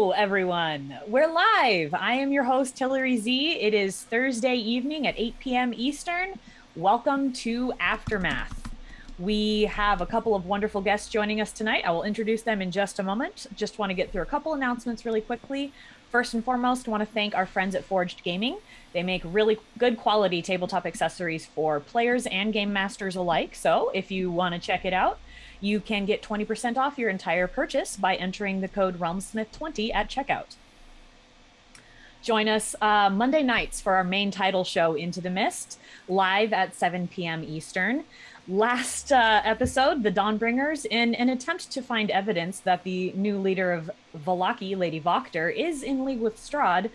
Hello, everyone. We're live. I am your host, Hillary Z. It is Thursday evening at 8 p.m. Eastern. Welcome to Aftermath. We have a couple of wonderful guests joining us tonight. I will introduce them in just a moment. Just want to get through a couple announcements really quickly. First and foremost, I want to thank our friends at Forged Gaming. They make really good quality tabletop accessories for players and game masters alike. So if you want to check it out, you can get 20% off your entire purchase by entering the code RealmSmith20 at checkout. Join us Monday nights for our main title show, Into the Mist, live at 7 p.m. Eastern. Last episode, the Dawnbringers, in an attempt to find evidence that the new leader of Vallaki, Lady Voctor, is in league with Strahd,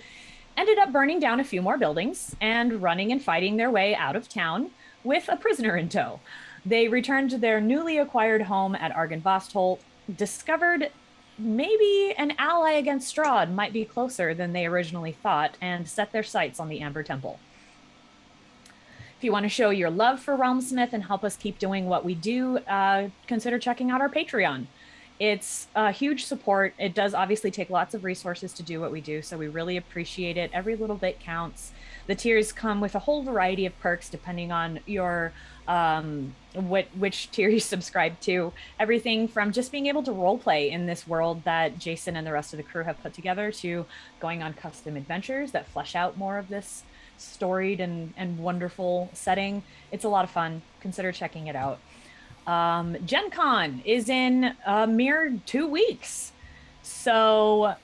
ended up burning down a few more buildings and running and fighting their way out of town with a prisoner in tow. They returned to their newly acquired home at Argynvostholt, discovered maybe an ally against Strahd might be closer than they originally thought, and set their sights on the Amber Temple. If you want to show your love for Realmsmith and help us keep doing what we do, consider checking out our Patreon. It's a huge support. It does obviously take lots of resources to do what we do, so we really appreciate it. Every little bit counts. The tiers come with a whole variety of perks depending on your which tier you subscribe to. Everything from just being able to roleplay in this world that Jason and the rest of the crew have put together, to going on custom adventures that flesh out more of this storied and wonderful setting. It's a lot of fun. Consider checking it out. Gen Con is in a mere 2 weeks. So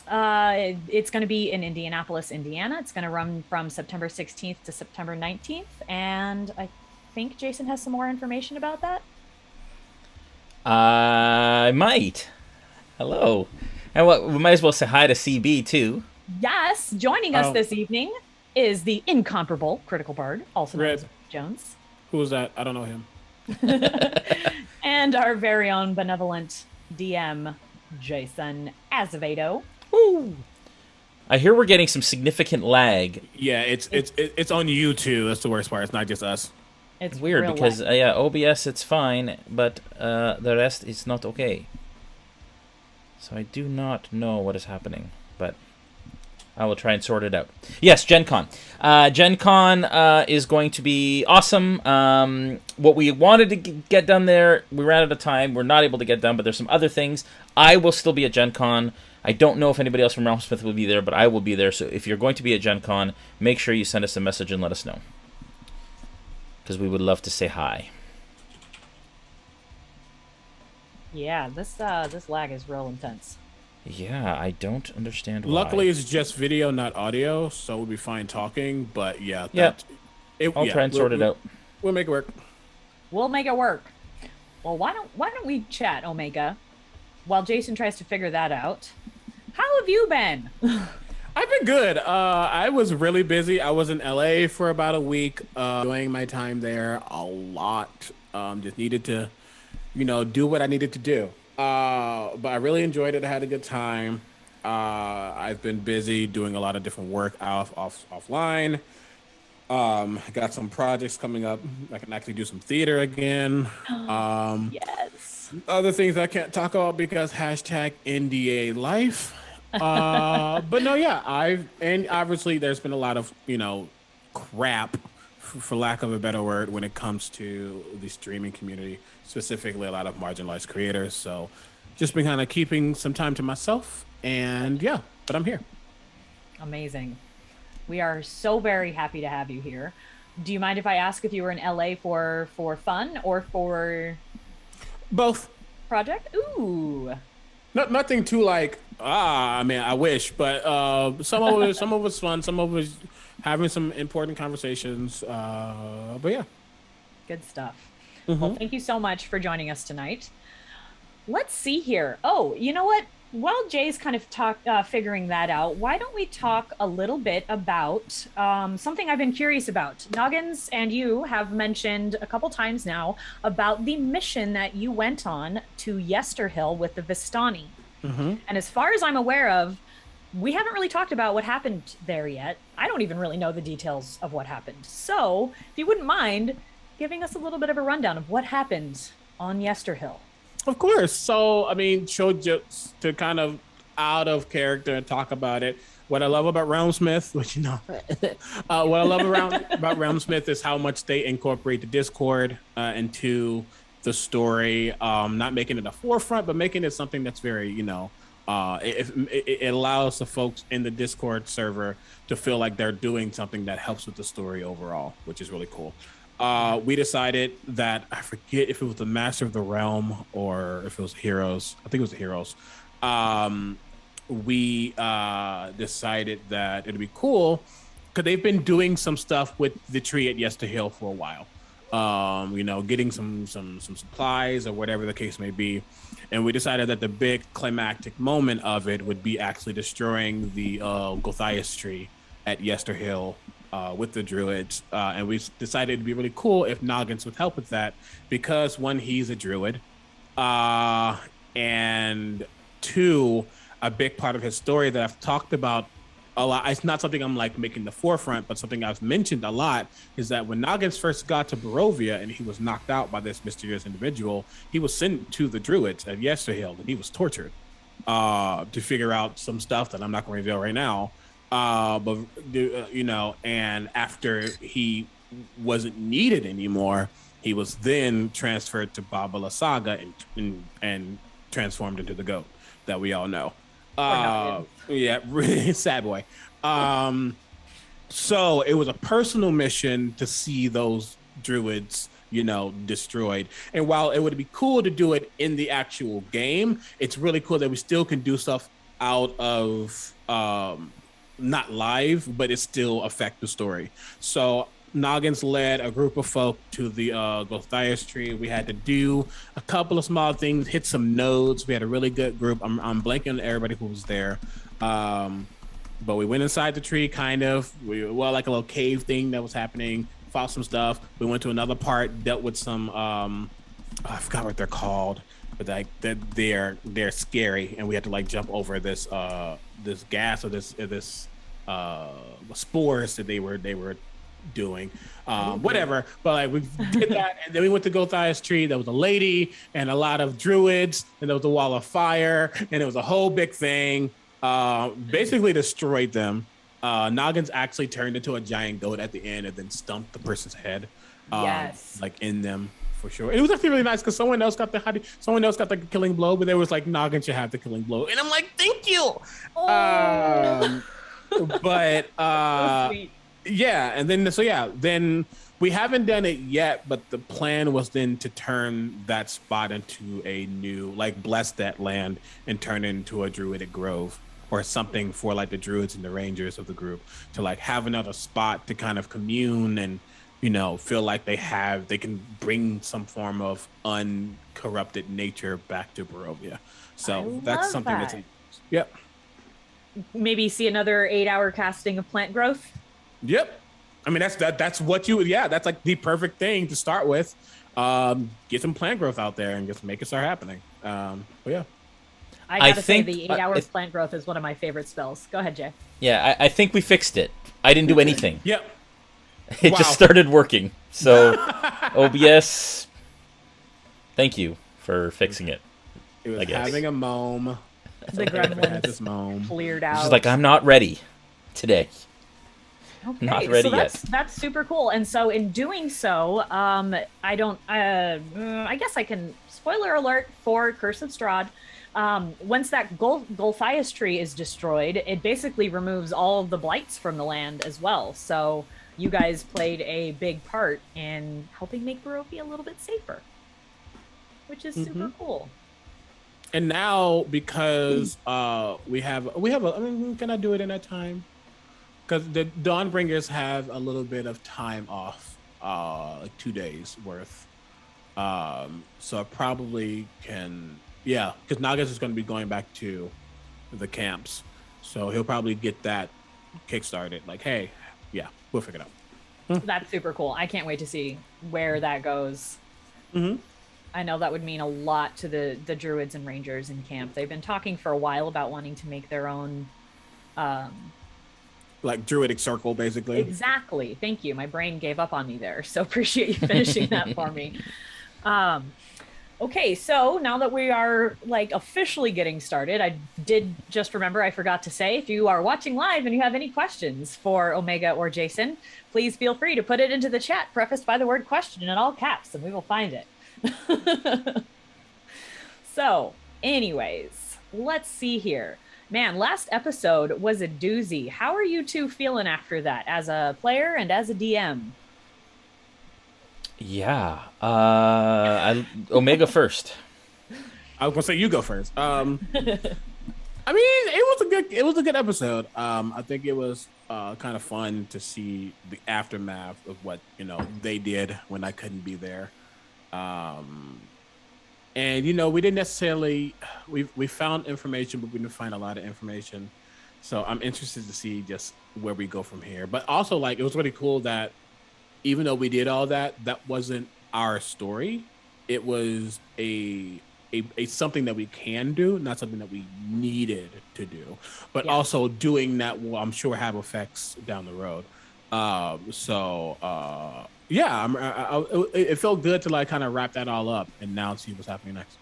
it's going to be in Indianapolis, Indiana. It's going to run from September 16th to September 19th. And I think Jason has some more information about that. I might. Hello. And we might as well say hi to CB too. Yes, joining us this evening is the incomparable Critical Bard, also known as Jones. Who is that? I don't know him. And our very own benevolent DM, Jason Azevedo. Woo! I hear we're getting some significant lag. Yeah, it's on you too. That's the worst part. It's not just us. It's weird because OBS it's fine, but the rest is not okay. So I do not know what is happening, but I will try and sort it out. Yes, Gen Con. Gen Con is going to be awesome. What we wanted to get done there, we ran out of time. We're not able to get done, but there's some other things. I will still be at Gen Con. I don't know if anybody else from Realmsmith will be there, but I will be there. So if you're going to be at Gen Con, make sure you send us a message and let us know, because we would love to say hi. Yeah, this lag is real intense. Yeah, I don't understand why. Luckily, it's just video, not audio, so we'll be fine talking. But yeah, I'll try and sort it out. We'll make it work. We'll make it work. Well, why don't we chat, Omega, while Jason tries to figure that out? How have you been? I've been good. I was really busy. I was in LA for about a week, enjoying my time there a lot. Just needed to, do what I needed to do. But I really enjoyed it. I had a good time. I've been busy doing a lot of different work offline. Got some projects coming up. I can actually do some theater again. Yes. Other things I can't talk about because #NDA life. But no, yeah, and obviously there's been a lot of, crap, for lack of a better word, when it comes to the streaming community, specifically a lot of marginalized creators. So just been kind of keeping some time to myself, and yeah, but I'm here. Amazing. We are so very happy to have you here. Do you mind if I ask if you were in LA for fun or for both project? Ooh. Nothing too I mean, I wish, but some of it was fun, some of it was having some important conversations. But yeah. Good stuff. Mm-hmm. Well, thank you so much for joining us tonight. Let's see here. Oh, you know what? While Jay's kind of figuring that out, why don't we talk a little bit about something I've been curious about. Noggins and you have mentioned a couple times now about the mission that you went on to Yester Hill with the Vistani. Mm-hmm. And as far as I'm aware of, we haven't really talked about what happened there yet. I don't even really know the details of what happened. So if you wouldn't mind giving us a little bit of a rundown of what happened on Yester Hill. Of course. So, I mean, just to kind of out of character and talk about it. What I love about Realmsmith, which what I love about Realmsmith is how much they incorporate the Discord into the story. Not making it a forefront, but making it something that's very, it allows the folks in the Discord server to feel like they're doing something that helps with the story overall, which is really cool. We decided that, I forget if it was the Master of the Realm or if it was Heroes. I think it was the Heroes. We decided that it'd be cool because they've been doing some stuff with the tree at Yester Hill for a while. Getting some supplies or whatever the case may be. And we decided that the big climactic moment of it would be actually destroying the Gothias tree at Yester Hill with the druids. And we decided it'd be really cool if Noggins would help with that because, one, he's a druid. And two, a big part of his story that I've talked about a lot, it's not something I'm like making the forefront, but something I've mentioned a lot, is that when Noggins first got to Barovia and he was knocked out by this mysterious individual, he was sent to the druids at Yester Hill and he was tortured to figure out some stuff that I'm not going to reveal right now. And after he wasn't needed anymore, he was then transferred to Baba La Saga and transformed into the goat that we all know. Really sad boy. So it was a personal mission to see those druids, destroyed. And while it would be cool to do it in the actual game, it's really cool that we still can do stuff out of not live, but it still affect the story. So Noggins led a group of folk to the Gothias tree. We had to do a couple of small things, hit some nodes. We had a really good group. I'm blanking on everybody who was there. But we went inside the tree, kind of. Like a little cave thing that was happening. Fought some stuff. We went to another part, dealt with some. I forgot what they're called, but like they're scary, and we had to like jump over this gas or this spores that they were doing, whatever. But like we did that, and then we went to Gothias tree. There was a lady and a lot of druids, and there was a wall of fire, and it was a whole big thing. Basically destroyed them. Noggins actually turned into a giant goat at the end and then stumped the person's head. Yes, like in them for sure. And it was actually really nice because someone else got the killing blow, but there was like Noggins should have the killing blow, and I'm like, thank you. But so sweet. Yeah, and then we haven't done it yet, but the plan was then to turn that spot into a new, like, bless that land and turn it into a druidic grove or something for like the druids and the rangers of the group to like have another spot to kind of commune and feel like they can bring some form of uncorrupted nature back to Barovia. So that's something that's yep. Maybe see another 8-hour casting of plant growth. Yep. I mean, that's what that's like the perfect thing to start with. Get some plant growth out there and just make it start happening. But yeah. I gotta say the 8-hour plant growth is one of my favorite spells. Go ahead, Jay. Yeah, I think we fixed it. I didn't do anything. Yep. It just started working. So OBS, thank you for fixing it. It was having a moam. The gremlins cleared out. She's like, I'm not ready today. Okay, not ready so yet. That's super cool. And so in doing so, I guess I can, spoiler alert for Curse of Strahd. Once that Gulthias tree is destroyed, it basically removes all of the blights from the land as well. So you guys played a big part in helping make Barovia a little bit safer, which is super cool. And now, because we have I mean, can I do it in that time? Because the Dawnbringers have a little bit of time off, like 2 days worth. So I probably can, because Nagas is going to be going back to the camps. So he'll probably get that kickstarted. Like, hey, we'll figure it out. That's super cool. I can't wait to see where that goes. Mm-hmm. I know that would mean a lot to the druids and rangers in camp. They've been talking for a while about wanting to make their own like druidic circle, basically. Exactly. Thank you. My brain gave up on me there. So appreciate you finishing that for me. Okay, so now that we are like officially getting started, I did just remember I forgot to say if you are watching live and you have any questions for Omega or Jason, please feel free to put it into the chat, prefaced by the word question in all caps, and we will find it. So, anyways, let's see here. Man, last episode was a doozy. How are you two feeling after that as a player and as a DM? Yeah. Omega first. I was gonna say you go first. I mean, it was a good episode. I think it was kind of fun to see the aftermath of what they did when I couldn't be there. Um, and we didn't necessarily we found information, but we didn't find a lot of information. So I'm interested to see just where we go from here. But also, like, it was really cool that even though we did all that, that wasn't our story. It was a something that we can do, not something that we needed to do, but also doing that will, I'm sure, have effects down the road. Yeah, it felt good to like kind of wrap that all up and now see what's happening next.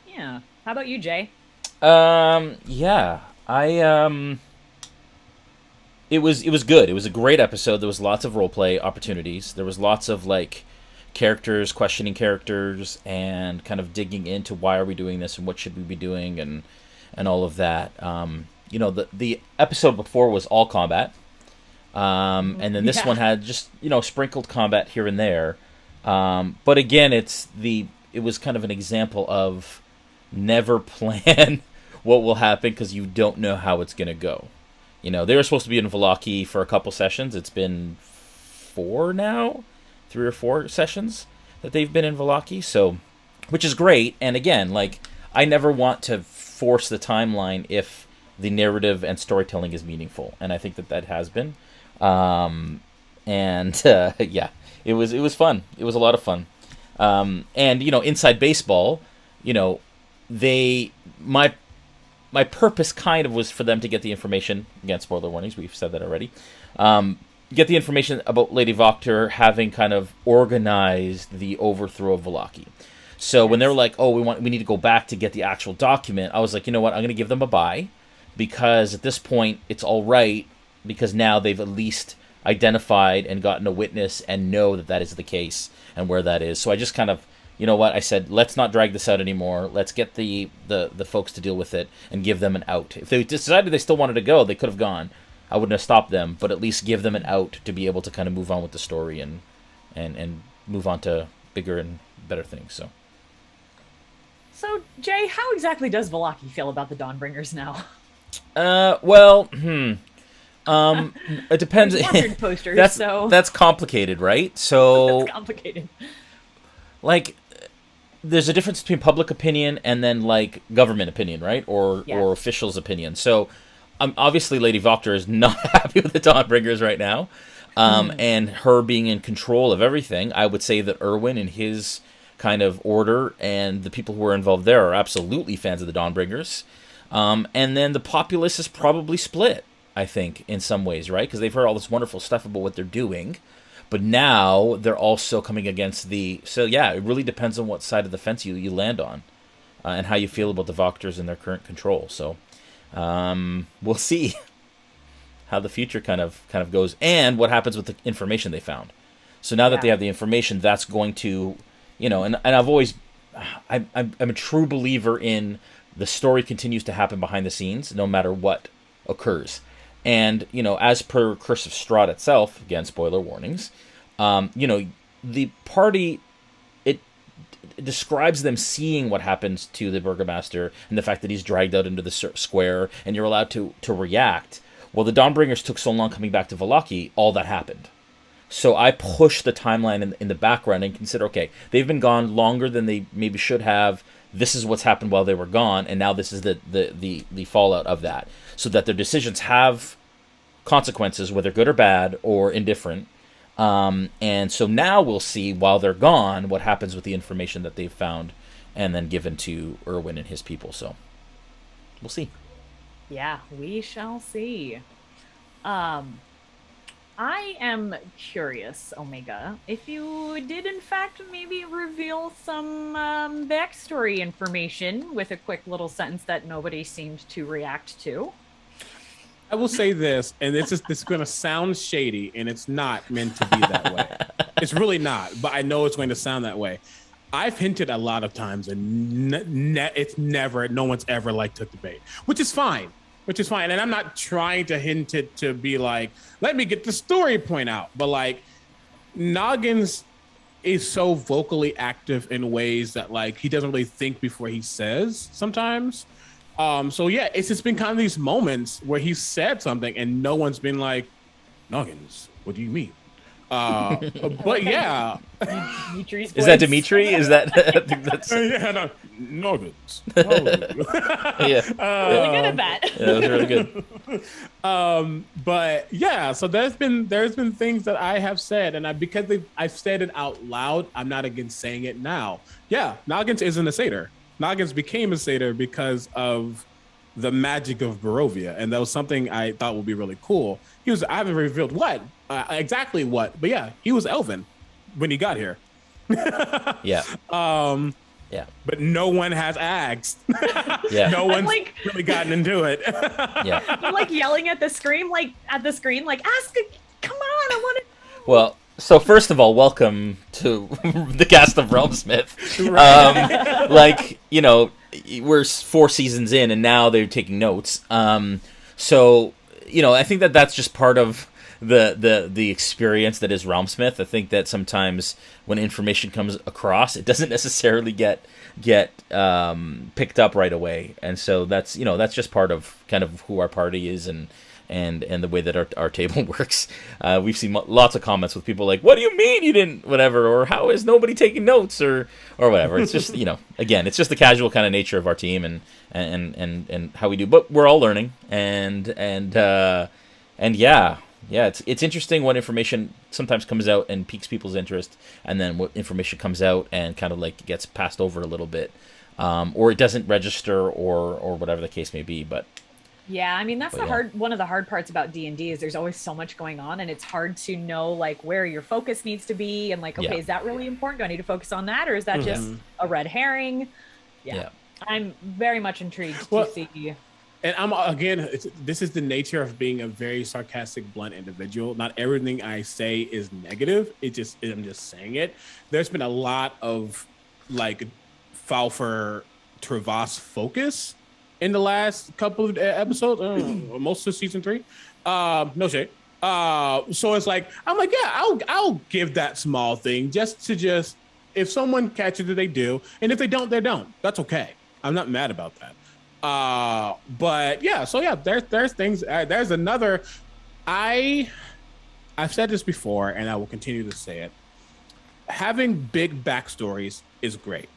Yeah. How about you, Jay? Yeah. It was good. It was a great episode. There was lots of role play opportunities. There was lots of like characters questioning characters and kind of digging into why are we doing this and what should we be doing and all of that. The episode before was all combat. And then this one had just sprinkled combat here and there. But again, it was kind of an example of never plan what will happen because you don't know how it's going to go. They were supposed to be in Vallaki for a couple sessions. It's been 3 or 4 sessions that they've been in Vallaki, so which is great. And again, like, I never want to force the timeline if the narrative and storytelling is meaningful, and I think that has been. Yeah, it was fun. It was a lot of fun. And inside baseball, they my purpose kind of was for them to get the information. Again, spoiler warnings, we've said that already. Get the information about Lady Voctor having kind of organized the overthrow of Vallaki. So when they were like, "Oh, we need to go back to get the actual document," I was like, you know what? I'm going to give them a bye, because at this point it's all right, because now they've at least identified and gotten a witness and know that is the case and where that is. So I just kind of, I said, let's not drag this out anymore. Let's get the folks to deal with it and give them an out. If they decided they still wanted to go, they could have gone. I wouldn't have stopped them, but at least give them an out to be able to kind of move on with the story and move on to bigger and better things. So, Jay, how exactly does Vallaki feel about the Dawnbringers now? It depends. Posters, that's complicated, right? So that's complicated. Like, there's a difference between public opinion and then like government opinion, right? Or officials' opinion. So, obviously, Lady Voctor is not happy with the Dawnbringers right now, and her being in control of everything. I would say that Erwin and his kind of order and the people who are involved there are absolutely fans of the Dawnbringers. And then the populace is probably split, I think, in some ways, right? Because they've heard all this wonderful stuff about what they're doing, but now they're also coming against So yeah, it really depends on what side of the fence you land on, and how you feel about the Voctors and their current control. So we'll see how the future kind of goes, and what happens with the information they found. So now that they have the information, that's going to, and I've always, I'm a true believer in the story continues to happen behind the scenes, no matter what occurs. And, as per Curse of Strahd itself, again, spoiler warnings, the party, it describes them seeing what happens to the Burgomaster and the fact that he's dragged out into the square and you're allowed to react. Well, the Dawnbringers took so long coming back to Vallaki, all that happened. So I push the timeline in the background and consider, okay, they've been gone longer than they maybe should have. This is what's happened while they were gone, and now this is the fallout of that. So that their decisions have consequences, whether good or bad or indifferent. And so now we'll see, while they're gone, what happens with the information that they've found and then given to Erwin and his people. So we'll see. Yeah, we shall see. I am curious, Omega, if you did in fact maybe reveal some backstory information with a quick little sentence that nobody seemed to react to. I will say this, and this is going to sound shady, and it's not meant to be that way. It's really not, but I know it's going to sound that way. I've hinted a lot of times, and it's never, no one's ever like took the bait, which is fine. And I'm not trying to hint it to be like, let me get the story point out, but like Noggins is so vocally active in ways that like he doesn't really think before he says sometimes. So yeah, it's just been kind of these moments where he said something and no one's been like, Noggins, what do you mean? But yeah, is that Dimitri? Is that I think that's yeah, no, Noggins. yeah, Really good at that. yeah, that was really good. But yeah, so there's been things that I have said, and because I've said it out loud, I'm not against saying it now. Yeah, Noggins isn't a satyr. Noggins became a satyr because of the magic of Barovia, and that was something I thought would be really cool. I haven't revealed exactly what, but yeah, he was elven when he got here. Yeah. Yeah. But no one has asked. Yeah. No one's really gotten into it. Yeah. I'm like yelling at the screen, like ask, come on, I want to. Well, so first of all, welcome to the cast of Realmsmith. Like, you know, we're 4 seasons in, and now they're taking notes. So, you know, I think that's just part of the experience that is Realmsmith. I think that sometimes when information comes across, it doesn't necessarily get picked up right away, and so that's just part of kind of who our party is and the way that our table works. We've seen lots of comments with people like, "What do you mean you didn't whatever?" or "How is nobody taking notes?" or whatever. It's just again, it's just the casual kind of nature of our team and how we do. But we're all learning and yeah. Yeah, it's interesting when information sometimes comes out and piques people's interest, and then what information comes out and kind of like gets passed over a little bit, or it doesn't register, or whatever the case may be. But yeah, I mean that's one of the hard parts about D&D is there's always so much going on, and it's hard to know like where your focus needs to be, and like, okay, is that really important? Do I need to focus on that, or is that just a red herring? Yeah. I'm very much intrigued to see. And this is the nature of being a very sarcastic, blunt individual. Not everything I say is negative. I'm just saying it. There's been a lot of like Falfer Travas focus in the last couple of episodes, most of season 3. No shade. So it's like, I'm like, yeah, I'll give that small thing just if someone catches it, they do. And if they don't, they don't. That's okay. I'm not mad about that. But yeah, so yeah, there's things, there's another, I've said this before and I will continue to say it. Having big backstories is great.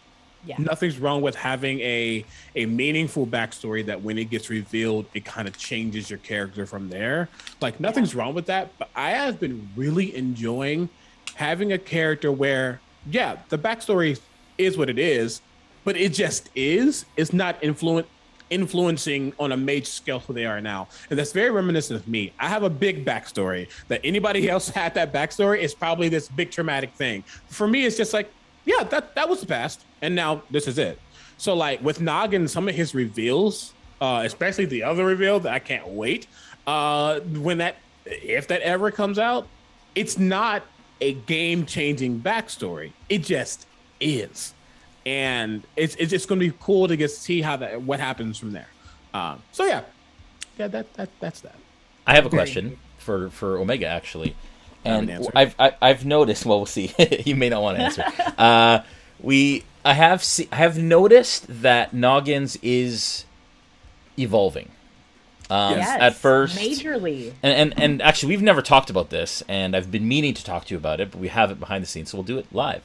Yeah. Nothing's wrong with having a meaningful backstory that when it gets revealed, it kind of changes your character from there. Like nothing's wrong with that, but I have been really enjoying having a character where, yeah, the backstory is what it is, but it just is. It's not influencing on a major scale who they are now. And that's very reminiscent of me. I have a big backstory that anybody else had that backstory is probably this big traumatic thing. For me, it's just like, yeah, that was the past. And now this is it. So like with Noggin, some of his reveals, especially the other reveal that I can't wait, if that ever comes out, it's not a game-changing backstory. It just is. And it's just going to be cool to see what happens from there. So yeah, that's that. I have a question for Omega actually, and I've noticed. Well, we'll see. You may not want to answer. I have noticed that Noggins is evolving. Yes, at first, majorly. And actually, we've never talked about this, and I've been meaning to talk to you about it, but we have it behind the scenes, so we'll do it live.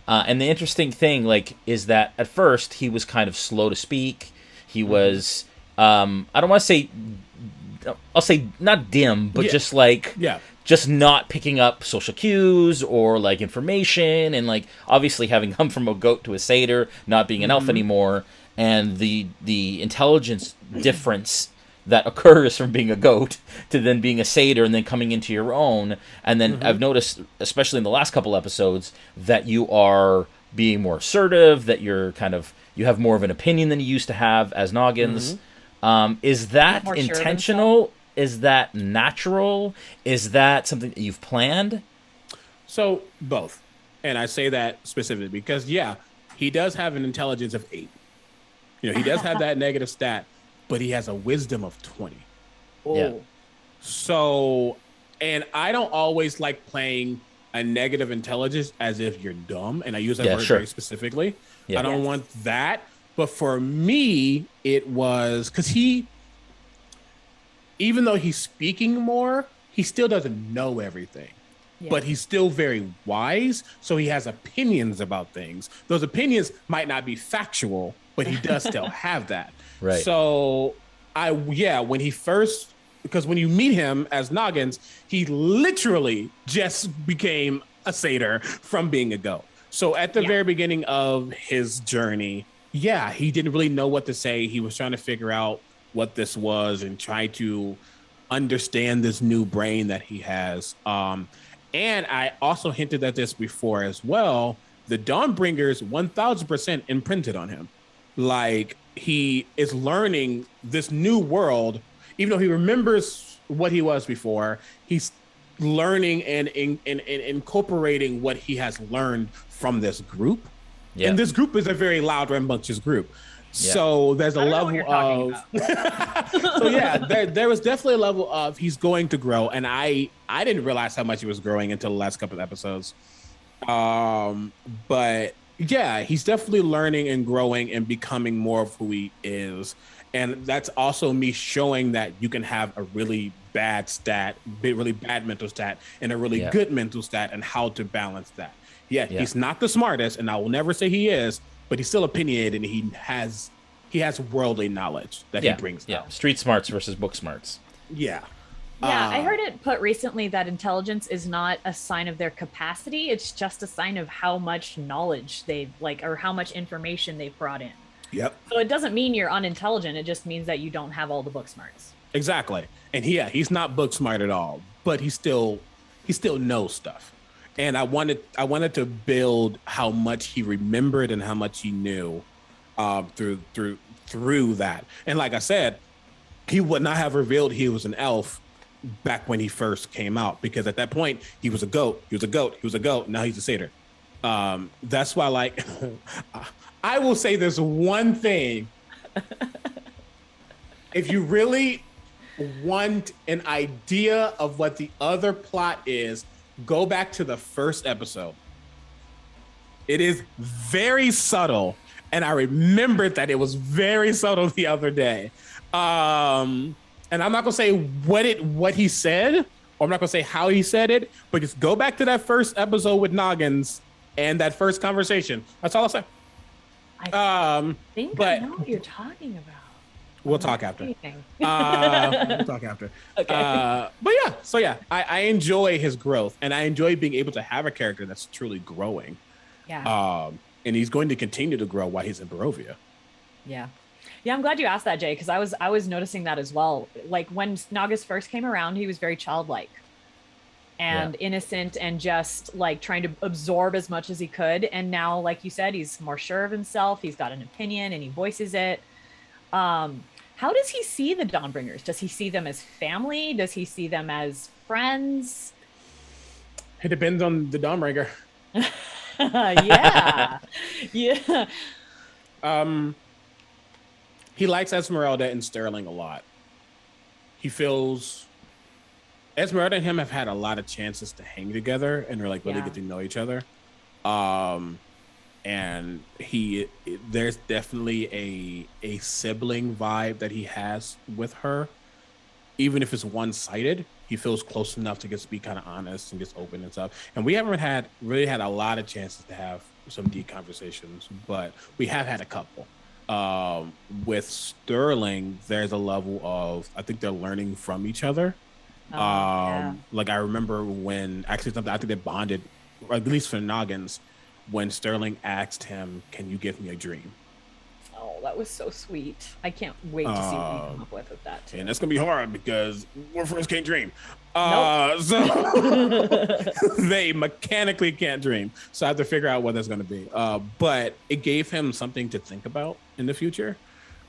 And the interesting thing, is that at first he was kind of slow to speak. He was, I don't want to say, I'll say not dim, but just not picking up social cues or information, and obviously having come from a goat to a satyr, not being an elf anymore, and the intelligence difference that occurs from being a goat to then being a satyr and then coming into your own. And then I've noticed, especially in the last couple episodes, that you are being more assertive, that you have more of an opinion than you used to have as Noggins. Is that More sure of intentional? Is that natural? Is that something that you've planned? So both. And I say that specifically because, yeah, he does have an intelligence of 8. He does have that negative stat, but he has a wisdom of 20. Yeah. So, and I don't always like playing a negative intelligence as if you're dumb. And I use that word very specifically. Yeah. I don't want that. But for me, it was because even though he's speaking more, he still doesn't know everything. Yeah. But he's still very wise, so he has opinions about things. Those opinions might not be factual, but he does still have that. Right. So when he first, because when you meet him as Noggins, he literally just became a satyr from being a goat. So at the very beginning of his journey, he didn't really know what to say. He was trying to figure out what this was and try to understand this new brain that he has. And I also hinted at this before as well. The Dawnbringers 1000% imprinted on him. Like, he is learning this new world, even though he remembers what he was before, he's learning and incorporating what he has learned from this group. Yeah. And this group is a very loud, rambunctious group. Yeah. So there's a level of there was definitely a level of he's going to grow, and I didn't realize how much he was growing until the last couple of episodes. But yeah, he's definitely learning and growing and becoming more of who he is, and that's also me showing that you can have a really bad stat, really bad mental stat, and a really good mental stat, and how to balance that. Yeah, he's not the smartest, and I will never say he is. But he's still opinionated, and he has worldly knowledge that he brings down. Street smarts versus book smarts. Yeah, I heard it put recently that intelligence is not a sign of their capacity. It's just a sign of how much knowledge or how much information they've brought in. Yep. So it doesn't mean you're unintelligent. It just means that you don't have all the book smarts. Exactly. And he's not book smart at all, but he still knows stuff. And I wanted to build how much he remembered and how much he knew through that. And like I said, he would not have revealed he was an elf back when he first came out, because at that point he was a goat. He was a goat. Now he's a satyr. That's why, like, I will say this one thing. If you really want an idea of what the other plot is, go back to the first episode. It is very subtle, and I remembered that it was very subtle the other day. And I'm not gonna say what he said, or I'm not gonna say how he said it, but just go back to that first episode with Noggins and that first conversation. That's all I'll say. I think I know what you're talking about. We'll talk after. We'll talk after. Okay. But yeah, so yeah, I enjoy his growth, and I enjoy being able to have a character that's truly growing. Yeah. And he's going to continue to grow while he's in Barovia. Yeah. Yeah, I'm glad you asked that, Jay, because I was noticing that as well. Like, when Nagas first came around, he was very childlike and innocent and just like trying to absorb as much as he could. And now, like you said, he's more sure of himself. He's got an opinion and he voices it. How does he see the Dawnbringers? Does he see them as family? Does he see them as friends? It depends on the Dawnbringer. Yeah. Yeah. He likes Esmeralda and Sterling a lot. He feels Esmeralda and him have had a lot of chances to hang together and really get to know each other. And there's definitely a sibling vibe that he has with her. Even if it's one-sided, he feels close enough to just be kind of honest and just open and stuff. And we haven't really had a lot of chances to have some deep conversations, but we have had a couple. With Sterling, there's a level of, I think they're learning from each other. Like, I remember when actually something I think they bonded, or at least for Noggins, when Sterling asked him, "Can you give me a dream?" Oh that was so sweet. I can't wait to see what you come up with that too. And that's gonna be hard because Warfares can't dream. Nope. So they mechanically can't dream. So I have to figure out what that's gonna be. But it gave him something to think about in the future.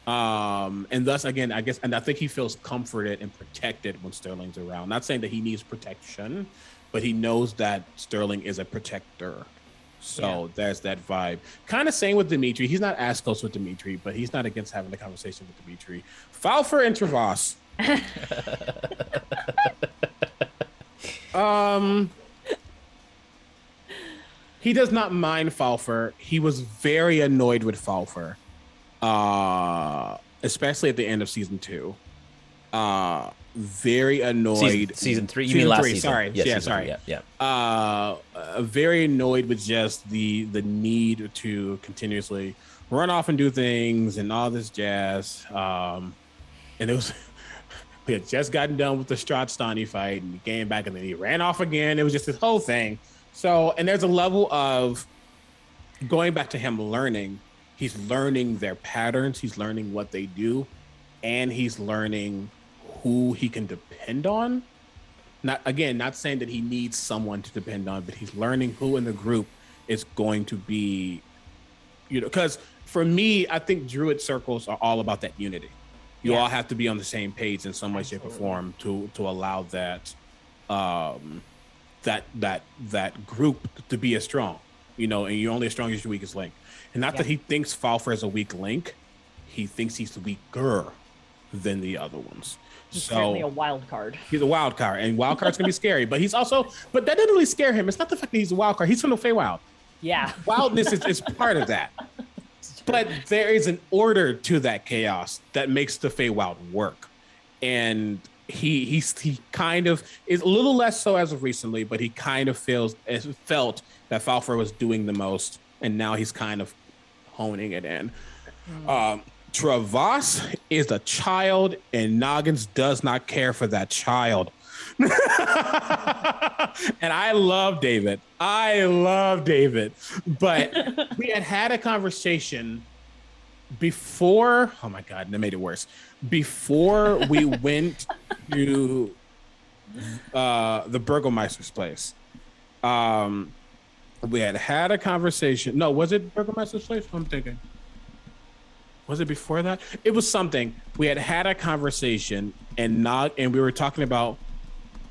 And thus, again, I guess, and I think he feels comforted and protected when Sterling's around. Not saying that he needs protection, but he knows that Sterling is a protector. So there's that vibe. Kind of same with Dimitri. He's not as close with Dimitri, but he's not against having a conversation with Dimitri. Falfer and Travas. He does not mind Falfer. He was very annoyed with Falfer. Especially at the end of season 2. Very annoyed. Season 3. You mean last season? Sorry. Yes, sorry. Yeah. Very annoyed with just the need to continuously run off and do things and all this jazz. And it was we had just gotten done with the Stratstani fight and he came back and then he ran off again. It was just this whole thing. So, and there's a level of going back to him learning. He's learning their patterns. He's learning what they do, and he's learning who he can depend on. Not saying that he needs someone to depend on, but he's learning who in the group is going to be, because for me, I think Druid circles are all about that unity. You all have to be on the same page in some way, shape, or form to allow that that group to be as strong, and you're only as strong as your weakest link. And not that he thinks Falfer is a weak link, he thinks he's weaker than the other ones. He's certainly a wild card. He's a wild card, and wild card's gonna be scary. But he's also, but that doesn't really scare him. It's not the fact that he's a wild card. He's from the Feywild. Yeah, wildness is part of that. But there is an order to that chaos that makes the Feywild work, and he kind of is a little less so as of recently, but he kind of felt that Falfer was doing the most, and now he's kind of honing it in. Travas is a child, and Noggins does not care for that child. And I love David. But we had a conversation before. Oh my God, that made it worse. Before we went to the Burgomeister's place, we had a conversation. No, was it Burgomeister's place? I'm thinking. Was it before that? It was something. We had a conversation, and we were talking about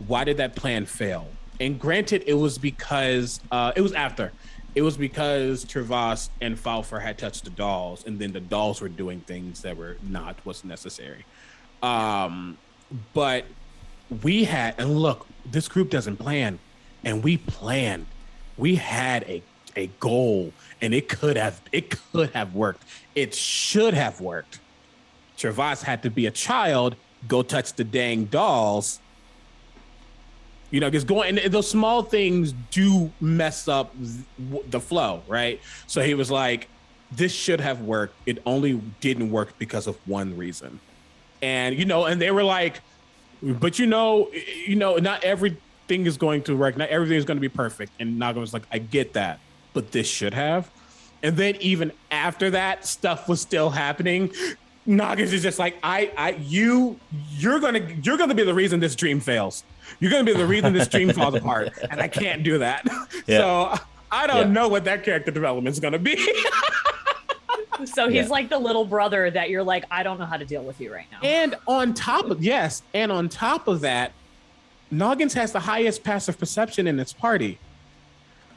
why did that plan fail. And granted, it was because it was after. It was because Travas and Falfer had touched the dolls, and then the dolls were doing things that were not what's necessary. But we had, and look, this group doesn't plan, and we planned. We had a goal, and it could have worked. It should have worked. Travas had to be a child, go touch the dang dolls. Just going, and those small things do mess up the flow, right? So he was like, this should have worked. It only didn't work because of one reason. And, and they were like, but not everything is going to work. Not everything is going to be perfect. And Naga was like, I get that, but this should have. And then even after that, stuff was still happening. Noggins is just like, you're gonna be the reason this dream fails. You're gonna be the reason this dream falls apart, and I can't do that. Yeah. So I don't know what that character development is gonna be. So he's like the little brother that you're like, I don't know how to deal with you right now. And on top of that, Noggins has the highest passive perception in its party.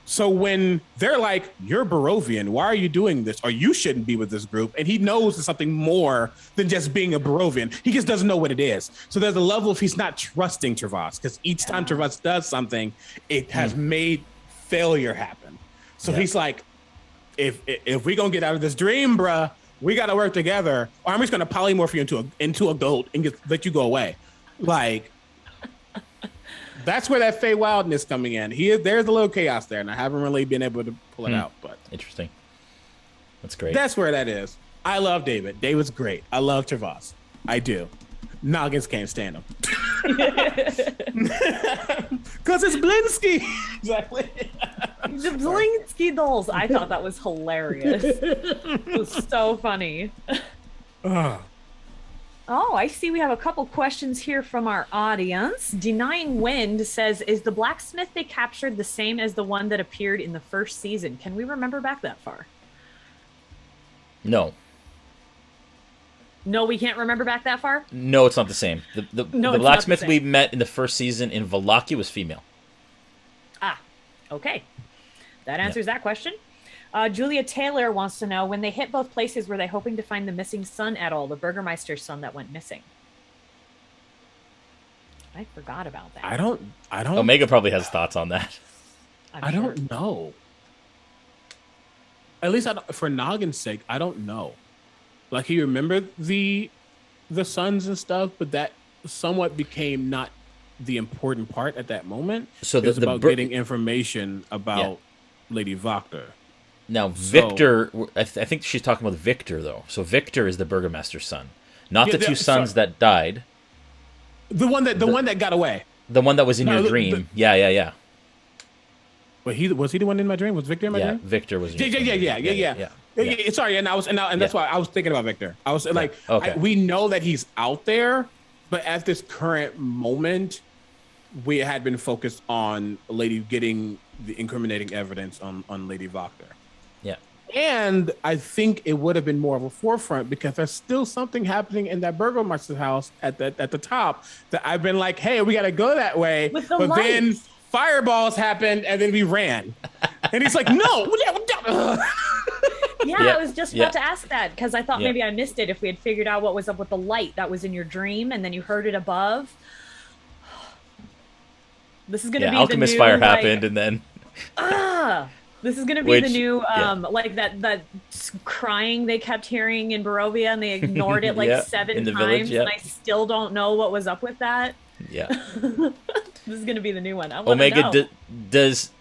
So when they're like, you're Barovian, why are you doing this? Or you shouldn't be with this group. And he knows it's something more than just being a Barovian. He just doesn't know what it is. So there's a level of he's not trusting Travas, because each time Travas does something, it has made failure happen. So he's like, if we're going to get out of this dream, bruh, we got to work together, or I'm just going to polymorph you into a goat and let you go away. Like, that's where that Feywildness coming in. There's a little chaos there, and I haven't really been able to pull it out. But interesting. That's great. That's where that is. I love David. David's great. I love Travas. I do. Noggins can't stand him. Because it's Blinsky. Exactly. The Blinsky dolls. I thought that was hilarious. It was so funny. Oh, I see we have a couple questions here from our audience. Denying Wind says, is the blacksmith they captured the same as the one that appeared in the first season? Can we remember back that far? No. No, we can't remember back that far? No, it's not the same. The blacksmith we met in the first season in Valaki was female. Ah, okay. That answers that question. Julia Taylor wants to know, when they hit both places, were they hoping to find the missing son at all, the Burgermeister's son that went missing? I forgot about that. I don't. Omega probably has thoughts on that. I don't know. At least for Noggin's sake, I don't know. Like, he remembered the sons and stuff, but that somewhat became not the important part at that moment. So it was about getting information about Lady Voctor. Now, Victor, I think she's talking about Victor, though. So Victor is the Burgomaster's son, not the two sons that died. The one that got away. The one that was in your dream. Yeah. But was he the one in my dream? Was Victor in my dream? Yeah, Victor was. Yeah. Sorry, and that's why I was thinking about Victor. I was like, we know that he's out there, but at this current moment, we had been focused on Lady getting the incriminating evidence on Lady Voctor. Yeah. And I think it would have been more of a forefront because there's still something happening in that Burgomaster's house at the top that I've been like, hey, we got to go that way. With the lights. Then fireballs happened and then we ran. And he's like, no. I was just about to ask that because I thought maybe I missed it if we had figured out what was up with the light that was in your dream and then you heard it above. This is going to be Alchemist the new, fire happened and then... This is going to be the new, like that crying they kept hearing in Barovia and they ignored it like 7 times village, and I still don't know what was up with that. Yeah. This is going to be the new one. Omega, does...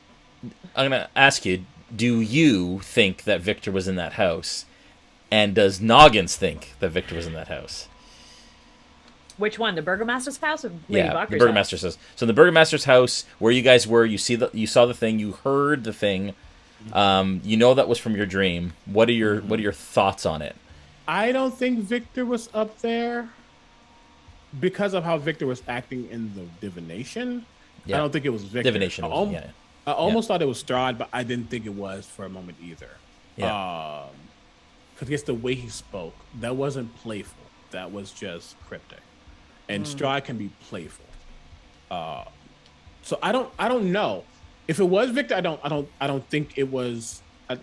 I'm going to ask you, do you think that Victor was in that house? And does Noggins think that Victor was in that house? Which one? The Burgomaster's house or Lady Voctor's the Burgomaster's house? So in the Burgomaster's house, where you guys were, you saw the thing, you heard the thing, you know that was from your dream. What are your thoughts on it? I don't think Victor was up there because of how Victor was acting in the divination. I don't think it was Victor. Divination. I almost thought it was Strahd, but I didn't think it was for a moment either. Because I guess the way he spoke, that wasn't playful. That was just cryptic. And Strahd can be playful. So I don't know. If it was Victor, I don't think it was. I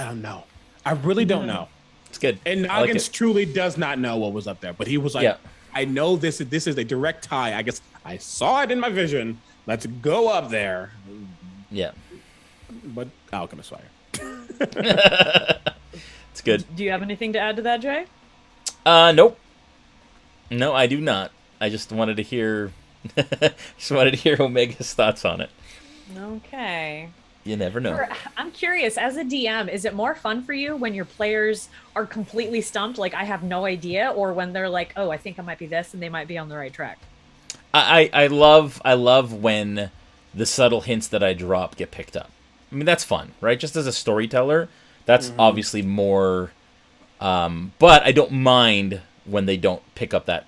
don't know. I really don't know. It's good. And Noggins truly does not know what was up there, but he was like, I know this is a direct tie. I guess I saw it in my vision. Let's go up there. Yeah. But Alchemist fire. It's good. Do you have anything to add to that, Jay? Nope. No, I do not. I just wanted to hear Omega's thoughts on it. Okay. You never know. I'm curious, as a DM, is it more fun for you when your players are completely stumped, like I have no idea, or when they're like, oh, I think I might be this, and they might be on the right track? I love when the subtle hints that I drop get picked up. I mean, that's fun, right? Just as a storyteller, that's obviously more... but I don't mind when they don't pick up that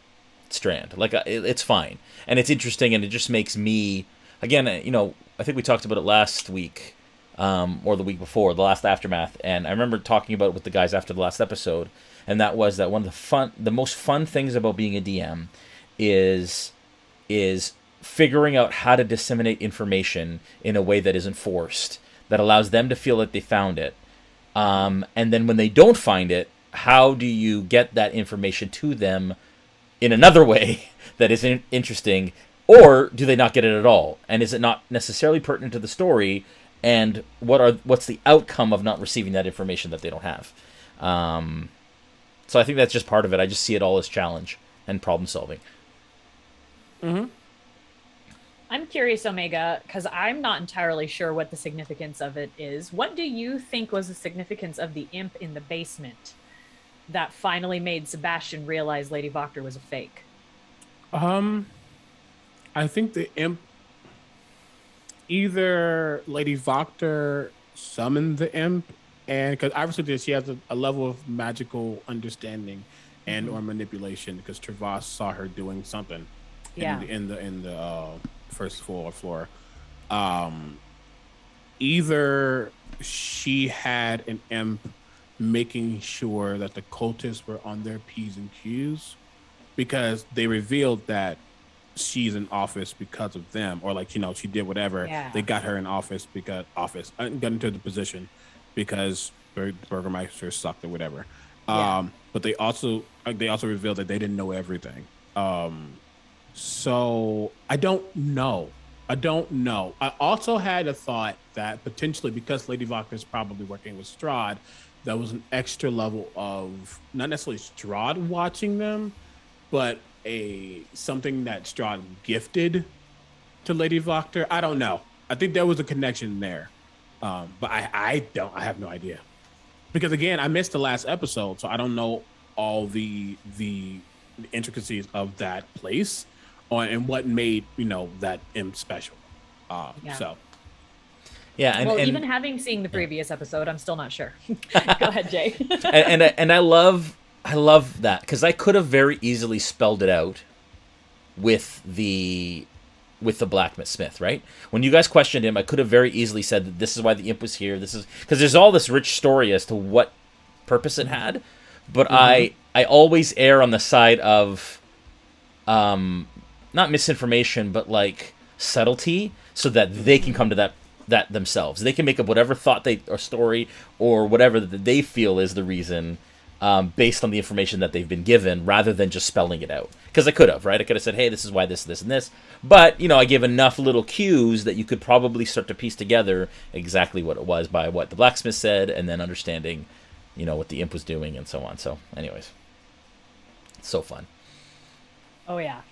strand. Like, it's fine. And it's interesting, and it just makes me... Again, I think we talked about it last week, or the week before, the last Aftermath, and I remember talking about it with the guys after the last episode, and that was that one of the most fun things about being a DM is figuring out how to disseminate information in a way that isn't forced, that allows them to feel that they found it. And then when they don't find it, how do you get that information to them in another way that is interesting, or do they not get it at all? And is it not necessarily pertinent to the story? And what's the outcome of not receiving that information that they don't have? So I think that's just part of it. I just see it all as challenge and problem solving. Mm-hmm. I'm curious, Omega, because I'm not entirely sure what the significance of it is. What do you think was the significance of the imp in the basement that finally made Sebastian realize Lady Voctor was a fake? I think the imp, either Lady Voctor summoned the imp, and because obviously she has a level of magical understanding and or manipulation, because Travas saw her doing something Yeah. in the first floor. Um, Either she had an imp making sure that the cultists were on their P's and Q's, because they revealed that she's in office because of them, or like, she did whatever. Yeah. They got her in office because got into the position because Burgermeister sucked or whatever. Yeah. But they also revealed that they didn't know everything. So I don't know. I also had a thought that potentially, because Lady Vodka is probably working with Strahd, that was an extra level of not necessarily Strahd watching them, but something that Strahd gifted to Lady Voctor. I don't know. I think there was a connection there, but I have no idea, because again, I missed the last episode, so I don't know all the intricacies of that place, and what made that imp special. So. Yeah, and even having seen the previous episode, I'm still not sure. Go ahead, Jay. and I love that, because I could have very easily spelled it out with the blacksmith, right? When you guys questioned him, I could have very easily said that this is why the imp was here. This is because there's all this rich story as to what purpose it had, but I always err on the side of not misinformation, but like subtlety, so that they can come to that themselves. They can make up whatever thought or story or whatever that they feel is the reason, based on the information that they've been given, rather than just spelling it out. Because I could have, right? I could have said, hey, this is why this, and this. But, I gave enough little cues that you could probably start to piece together exactly what it was by what the blacksmith said, and then understanding, what the imp was doing and so on. So, anyways. It's so fun. Oh, yeah.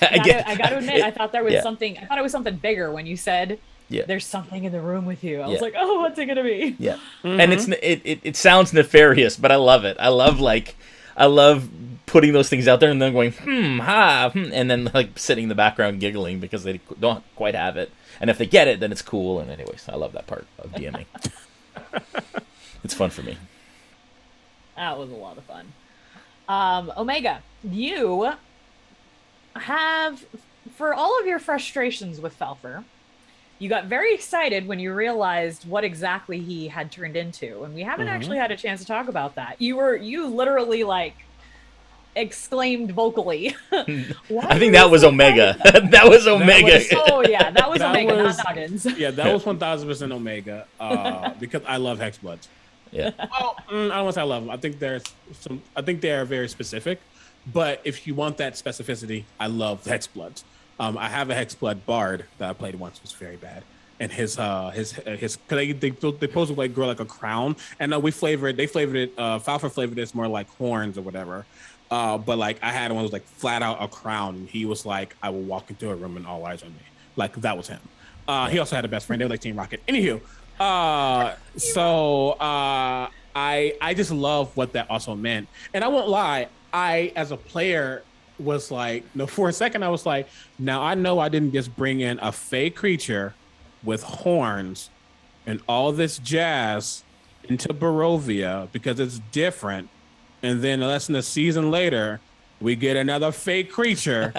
I got to admit, I thought there was something. I thought it was something bigger when you said, there's something in the room with you. I was like, oh, what's it gonna be? Yeah. And it sounds nefarious, but I love it. I love putting those things out there and then going and then like sitting in the background giggling because they don't quite have it. And if they get it, then it's cool. And anyways, I love that part of DMing. It's fun for me. That was a lot of fun. Omega, you have, for all of your frustrations with Falfer, you got very excited when you realized what exactly he had turned into, and we haven't actually had a chance to talk about that. You literally like exclaimed vocally. I think that was Omega. That was Omega. That was Omega, not Noggins. Yeah, that was 1000% Omega. Because I love Hexbloods. Yeah. Well, I don't want to say I love them. I think they are very specific. But if you want that specificity, I love Hexbloods. I have a Hexblood Bard that I played once, was very bad, and his cause they supposed to like grow like a crown, and they flavored it. Falfer flavored this more like horns or whatever. But like I had one that was like flat out a crown, and he was like, I will walk into a room and all eyes on me. Like that was him. He also had a best friend. They were like Team Rocket. Anywho, I just love what that also meant, and I won't lie. I, as a player, was like, for a second, I was like, now I know I didn't just bring in a fey creature with horns and all this jazz into Barovia because it's different. And then less than a season later, we get another fey creature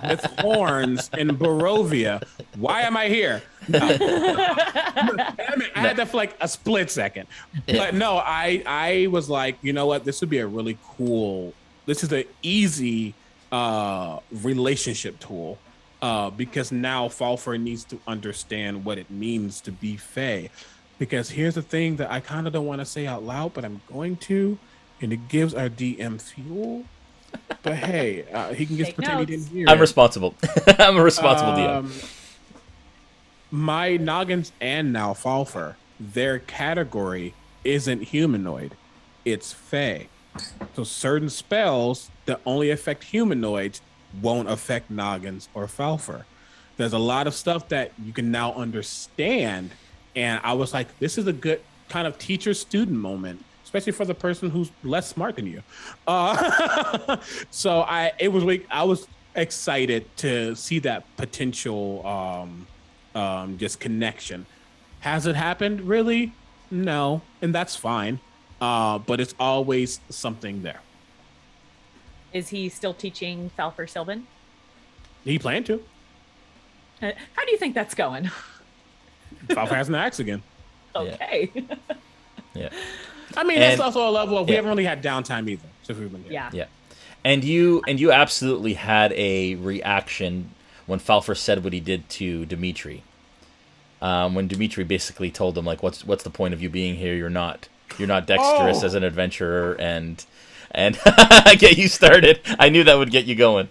with horns in Barovia. Why am I here? No. I had that for like a split second. But no, I was like, you know what? This would be a really cool, this is an easy relationship tool, because now Falfer needs to understand what it means to be Fae. Because here's the thing that I kind of don't want to say out loud, but I'm going to, and it gives our DM fuel. But hey, he can just pretend he didn't hear. I'm responsible. I'm a responsible DM. My Noggins and now Falfer, their category isn't humanoid, it's Fae. So certain spells that only affect humanoids won't affect Noggins or Falfer. There's a lot of stuff that you can now understand. And I was like, this is a good kind of teacher-student moment, especially for the person who's less smart than you. So I was excited to see that potential just connection. Has it happened? Really? No, and that's fine. But it's always something there. Is he still teaching Falfer Sylvan? He planned to. How do you think that's going? Falfer has an axe again. Okay. Yeah. I mean, that's also a level of we haven't really had downtime either since we've been here. Yeah. Yeah. And you absolutely had a reaction when Falfer said what he did to Dimitri. When Dimitri basically told him, like, what's the point of you being here? You're not dexterous as an adventurer, and get you started. I knew that would get you going.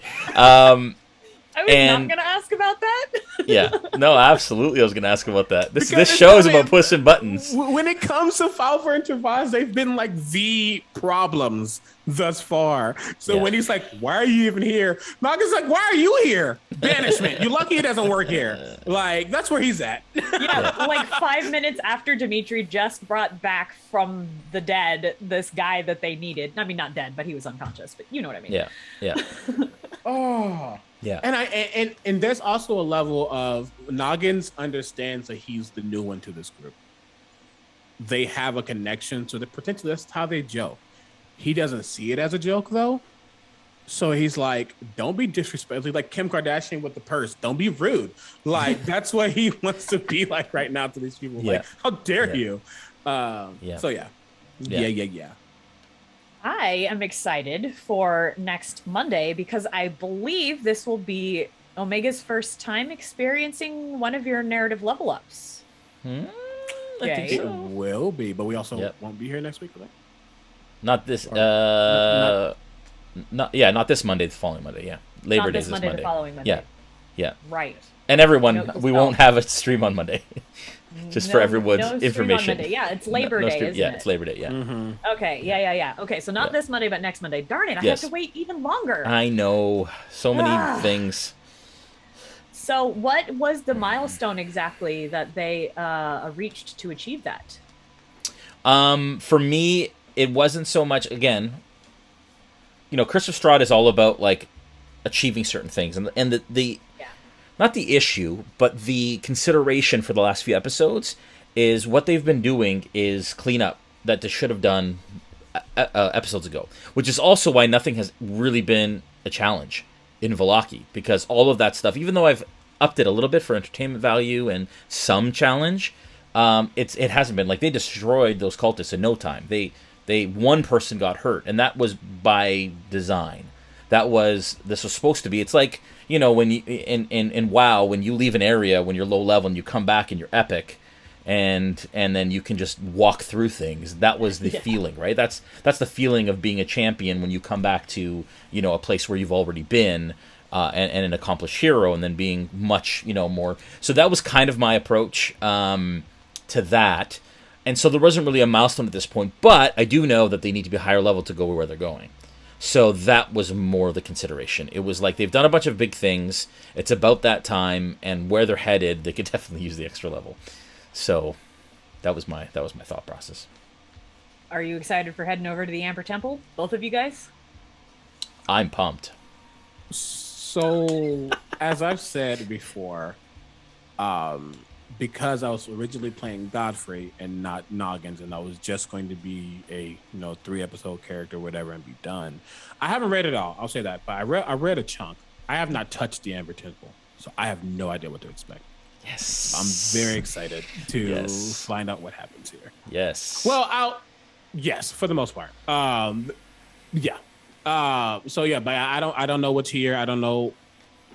I was not going to ask about that. Yeah, no, absolutely. I was going to ask about that. This show is about pushing buttons. When it comes to Falfer and Travaz, they've been like the problems thus far. So when he's like, "Why are you even here?" Noggins like, "Why are you here?" Banishment. You're lucky it doesn't work here. Like that's where he's at. Yeah, like 5 minutes after Dimitri just brought back from the dead this guy that they needed. I mean, not dead, but he was unconscious. But you know what I mean. Yeah, yeah. Oh. Yeah. And there's also a level of Noggins understands that he's the new one to this group. They have a connection, so potentially that's how they joke. He doesn't see it as a joke though. So he's like, don't be disrespectful. Like Kim Kardashian with the purse. Don't be rude. Like that's what he wants to be like right now to these people. Yeah. Like, how dare you? Yeah. So yeah. I am excited for next Monday because I believe this will be Omega's first time experiencing one of your narrative level ups. I Okay. think It so. will be, but we also won't be here next week, right? Not this. Not this Monday. The following Monday. Yeah, Labor Day is this Monday. The following Monday. Yeah. Right. And everyone, we won't have a stream on Monday. Just for everyone's information. Yeah, it's Labor Day, isn't it? Yeah, it's Labor Day, yeah. Mm-hmm. Okay, yeah. Okay, so not this Monday, but next Monday. Darn it, I have to wait even longer. I know. So many things. So what was the milestone exactly that they reached to achieve that? For me, it wasn't so much, again, Curse of Strahd is all about, like, achieving certain things. And the not the issue, but the consideration for the last few episodes is what they've been doing is clean up that they should have done episodes ago, which is also why nothing has really been a challenge in Vallaki, because all of that stuff, even though I've upped it a little bit for entertainment value and some challenge, it hasn't been. Like, they destroyed those cultists in no time. They one person got hurt, and that was by design. This was supposed to be. It's like, when you in WoW, when you leave an area when you're low level and you come back and you're epic, and then you can just walk through things. That was the feeling, right? That's the feeling of being a champion when you come back to a place where you've already been, and an accomplished hero, and then being much more. So that was kind of my approach to that, and so there wasn't really a milestone at this point. But I do know that they need to be higher level to go where they're going. So that was more the consideration. It was like they've done a bunch of big things. It's about that time, and where they're headed, they could definitely use the extra level. So that was my thought process. Are you excited for heading over to the Amber Temple, both of you guys? I'm pumped. So, as I've said before, because I was originally playing Godfrey and not Noggins, and I was just going to be a 3-episode character, whatever, and be done. I haven't read it all. I'll say that, but I read a chunk. I have not touched the Amber Temple, so I have no idea what to expect. Yes, I'm very excited to find out what happens here. Yes. Well, yes, for the most part. Yeah. But I don't know what's here. I don't know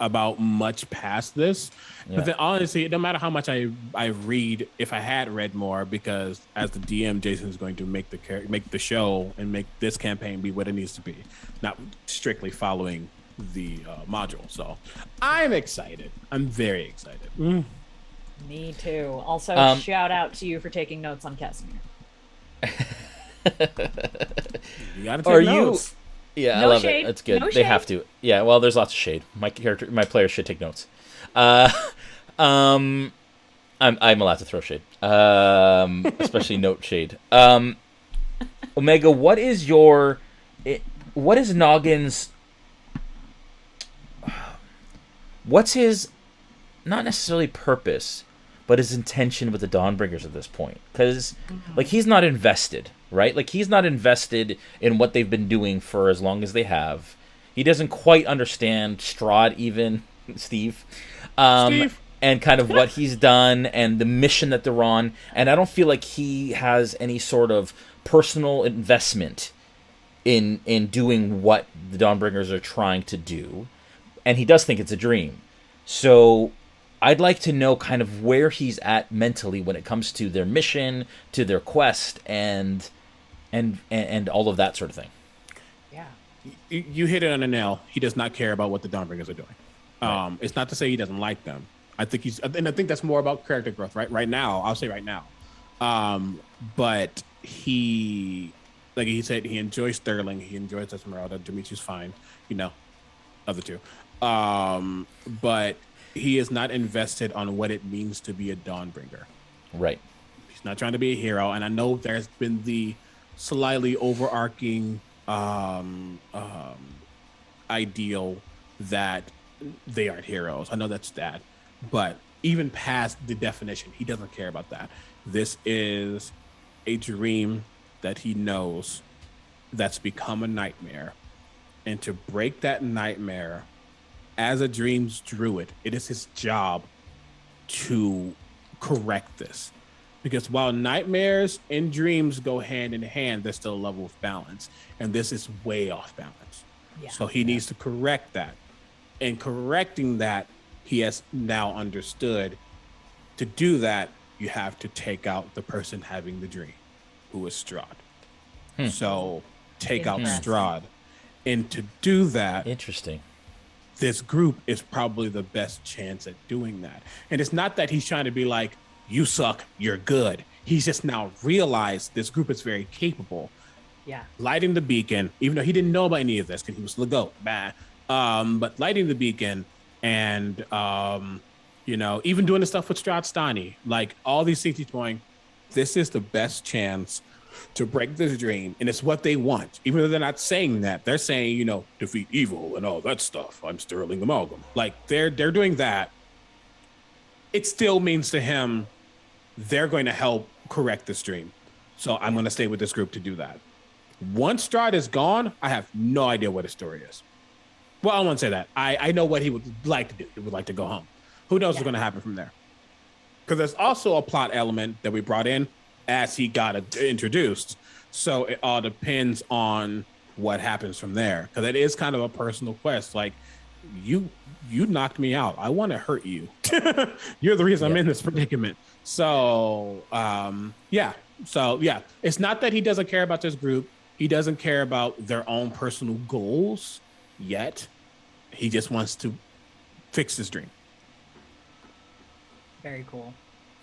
about much past this. But then honestly, it don't matter how much I read, if I had read more, because as the DM, Jason's going to make the show and make this campaign be what it needs to be, not strictly following the module. So I'm excited. I'm very excited. Me too. Also, shout out to you for taking notes on Casimir. You gotta take notes. Yeah, No I love shade. it. That's good. No They shade. have to. Yeah, well, there's lots of shade. My players should take notes. I'm allowed to throw shade, especially note shade. Omega, what is Noggins? What's his not necessarily purpose, but his intention with the Dawnbringers at this point. Because, like, he's not invested, right? Like, he's not invested in what they've been doing for as long as they have. He doesn't quite understand Strahd, even, Steve. Steve. And kind of what he's done and the mission that they're on. And I don't feel like he has any sort of personal investment in doing what the Dawnbringers are trying to do. And he does think it's a dream. So I'd like to know kind of where he's at mentally when it comes to their mission, to their quest, and all of that sort of thing. Yeah. You hit it on the nail. He does not care about what the Dawnbringers are doing. Right. It's not to say he doesn't like them. I think that's more about character growth, right? Right now, I'll say right now. But he, like he said, he enjoys Sterling. He enjoys Esmeralda. Dimitri's fine, other two. But he is not invested on what it means to be a Dawnbringer. Right. He's not trying to be a hero. And I know there's been the slightly overarching ideal that they aren't heroes. I know that's that. But even past the definition, he doesn't care about that. This is a dream that he knows that's become a nightmare. And to break that nightmare as a dreams druid, it is his job to correct this. Because while nightmares and dreams go hand in hand, there's still a level of balance. And this is way off balance. Yeah. So he needs to correct that. And correcting that, he has now understood to do that, you have to take out the person having the dream, who is Strahd. So take out Strahd. And to do that, interesting. This group is probably the best chance at doing that. And it's not that he's trying to be like, you suck, you're good. He's just now realized this group is very capable. Yeah. Lighting the beacon, even though he didn't know about any of this because he was the goat. But lighting the beacon and, even doing the stuff with Strahd Stani, like all these things he's going, this is the best chance to break this dream. And it's what they want. Even though they're not saying that, they're saying, defeat evil and all that stuff. I'm Sterling Amalgam. Like they're doing that. It still means to him, they're going to help correct this dream. So I'm going to stay with this group to do that. Once Strahd is gone, I have no idea what his story is. Well, I won't say that. I know what he would like to do. He would like to go home. Who knows what's going to happen from there? Because there's also a plot element that we brought in as he got introduced. So it all depends on what happens from there. Because it is kind of a personal quest. Like, you knocked me out. I want to hurt you. You're the reason I'm in this predicament. So, it's not that he doesn't care about this group. He doesn't care about their own personal goals yet. He just wants to fix his dream. Very cool.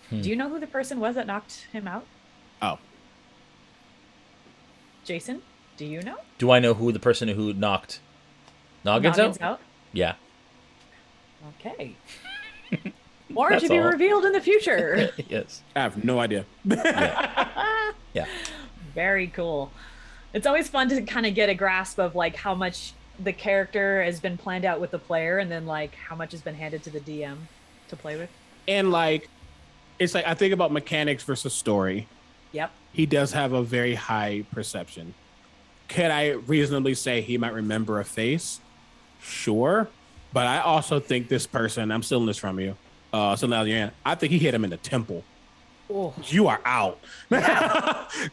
Do you know who the person was that knocked him out? Oh. Jason, do you know? Do I know who the person who knocked Noggins out? Yeah. Okay. More to be revealed in the future. Yes. I have no idea. Yeah. Very cool. It's always fun to kind of get a grasp of like how much the character has been planned out with the player and then like how much has been handed to the DM to play with. And like, it's like, I think about mechanics versus story. Yep. He does have a very high perception. Could I reasonably say he might remember a face? Sure. But I also think this person, I'm stealing this from you, I think he hit him in the temple. Oh. You are out.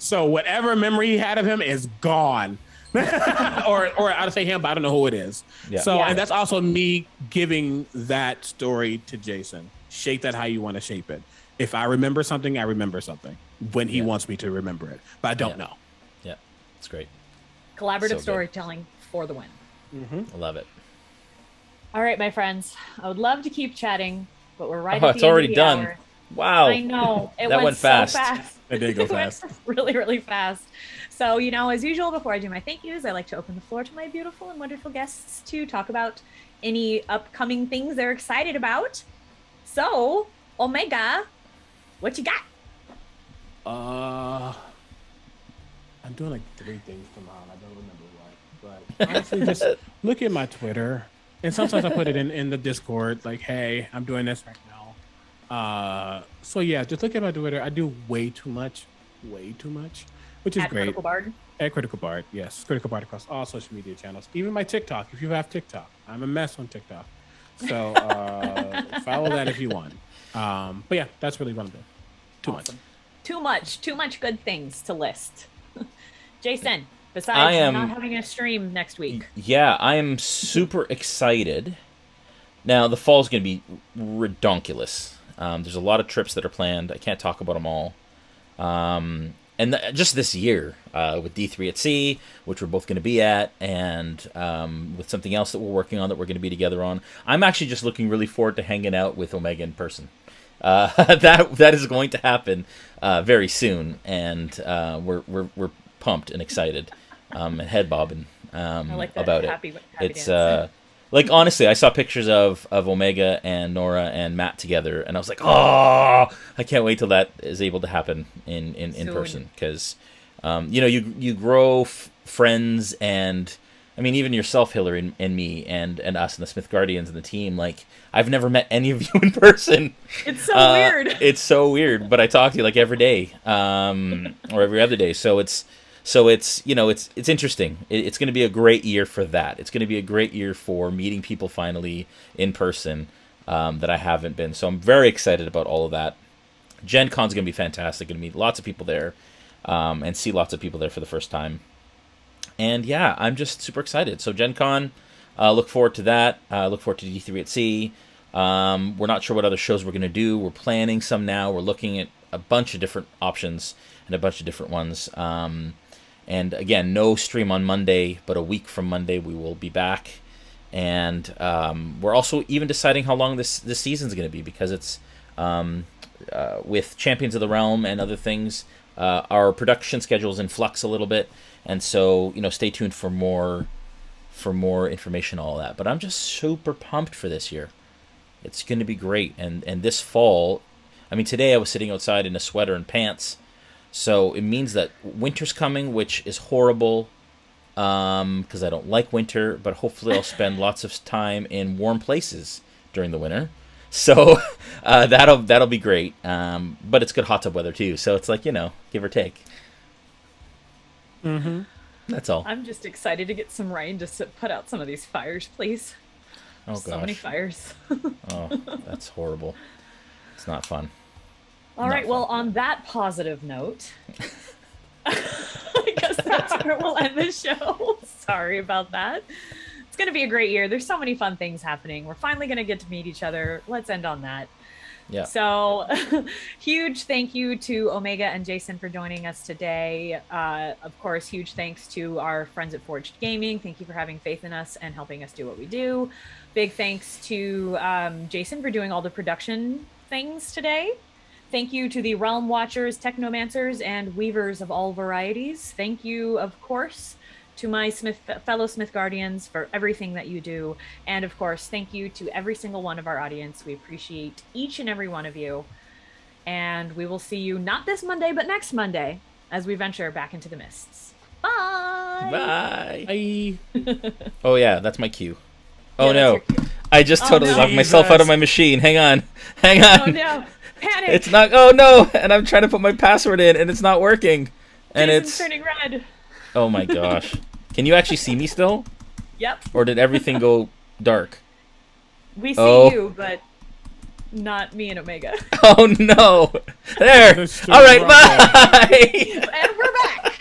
So whatever memory he had of him is gone. or I'd say him, but I don't know who it is. Yeah. So, and that's also me giving that story to Jason. Shape that how you want to shape it. If I remember something, I remember something when he wants me to remember it, but I don't know. Yeah, it's great. Collaborative storytelling for the win. Mm-hmm. I love it. All right, my friends, I would love to keep chatting, but we're right at the end it's already of the done. hour. Wow. I know. It that went fast. So fast. It did go fast. Really, really fast. So, as usual, before I do my thank yous, I like to open the floor to my beautiful and wonderful guests to talk about any upcoming things they're excited about. So, Omega, what you got? I'm doing like 3 things tomorrow. I don't remember what. But honestly, just look at my Twitter. And sometimes I put it in the Discord, like, hey, I'm doing this right now. So yeah, just look at my Twitter. I do way too much, which is At great. Critical Bard. At Critical Bard, yes. Critical Bard across all social media channels. Even my TikTok, if you have TikTok. I'm a mess on TikTok. So follow that if you want. But yeah, that's really what I'm doing. Too much good things to list. Jason, besides not having a stream next week. Yeah, I am super excited. Now, the fall's going to be redonkulous. There's a lot of trips that are planned. I can't talk about them all. And just this year, with D3 at Sea, which we're both going to be at, and with something else that we're working on that we're going to be together on, I'm actually just looking really forward to hanging out with Omega in person. That is going to happen very soon, and we're pumped and excited and head bobbing about it. It's like, honestly, I saw pictures of Omega and Nora and Matt together, and I was like, oh, I can't wait till that is able to happen in person, because you grow friends, and I mean, even yourself, Hillary, and me, and us, and the Smith Guardians, and the team. Like, I've never met any of you in person. It's so weird. It's so weird, but I talk to you like every day, or every other day. So it's interesting. It's going to be a great year for that. It's going to be a great year for meeting people finally in person that I haven't been. So I'm very excited about all of that. Gen Con's going to be fantastic. Going to meet lots of people there, and see lots of people there for the first time. And yeah, I'm just super excited. So Gen Con, look forward to that. Look forward to D3 at Sea. We're not sure what other shows we're going to do. We're planning some now. We're looking at a bunch of different options and a bunch of different ones. And again, no stream on Monday, but a week from Monday we will be back. And we're also even deciding how long this season's going to be, because it's with Champions of the Realm and other things, our production schedule is in flux a little bit. And so, stay tuned for more information, all that. But I'm just super pumped for this year. It's going to be great. And this fall, I mean, today I was sitting outside in a sweater and pants. So it means that winter's coming, which is horrible, because I don't like winter. But hopefully I'll spend lots of time in warm places during the winter. So that'll be great. But it's good hot tub weather too. So it's like, give or take. Mm-hmm. That's all. I'm just excited to get some rain to put out some of these fires, please. Oh, gosh. So many fires. Oh, that's horrible. It's not fun. All right. Well, on that positive note, I guess that's where we'll end the show. Sorry about that. It's going to be a great year. There's so many fun things happening. We're finally going to get to meet each other. Let's end on that. Yeah. So huge thank you to Omega and Jason for joining us today. Of course, huge thanks to our friends at Forged Gaming. Thank you for having faith in us and helping us do what we do. Big thanks to Jason for doing all the production things today. Thank you to the Realm Watchers, Technomancers, and Weavers of all varieties. Thank you, of course, to my fellow Smith Guardians for everything that you do. And of course, thank you to every single one of our audience. We appreciate each and every one of you. And we will see you not this Monday, but next Monday as we venture back into the mists. Bye! Bye! Oh yeah, that's my cue. Oh no. I just totally no. locked myself out of my machine. Hang on. Oh no. Panic! It's not. Oh no! And I'm trying to put my password in, and it's not working. And Jason's turning red. Oh my gosh. Can you actually see me still? Yep. Or did everything go dark? We see you, but not me and Omega. Oh no. There. All right, bye. And we're back.